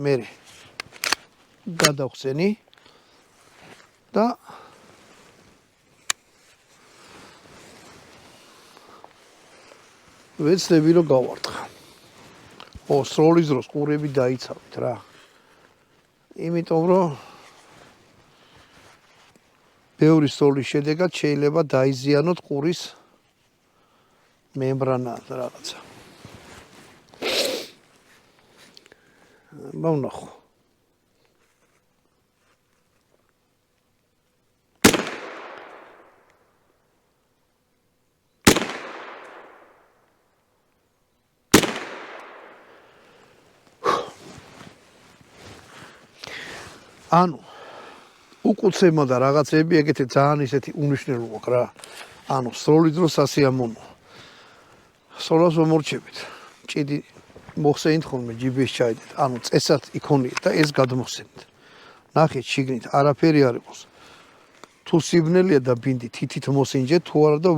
მე გადავხსენი და ვეცდები რომ გავარტყა. სროლის დროს ყურები დაიცავით რა. იმიტომ რომ ბევრი სროლის შედეგად შეიძლება დაიზიანოთ ყურის მემბრანა რაღაცა. ვნახო. ანუ უკუცემა და რაღაცები ეგეთი ძალიან ისეთი უნიშნელო აქვს რა. ანუ სროლის დროს სასიამოვნო. სროლას მომორჩებით. ჭიდი მოხსენით ხოლმე GPS ჩაიდეთ. ანუ წესად იქონიეთ და ეს გადმოხსენით. ნახეთ შიგნით არაფერი არ იყოს. თუ სიბნელეა და ბინდი თითით მოსინჯეთ თუ არა და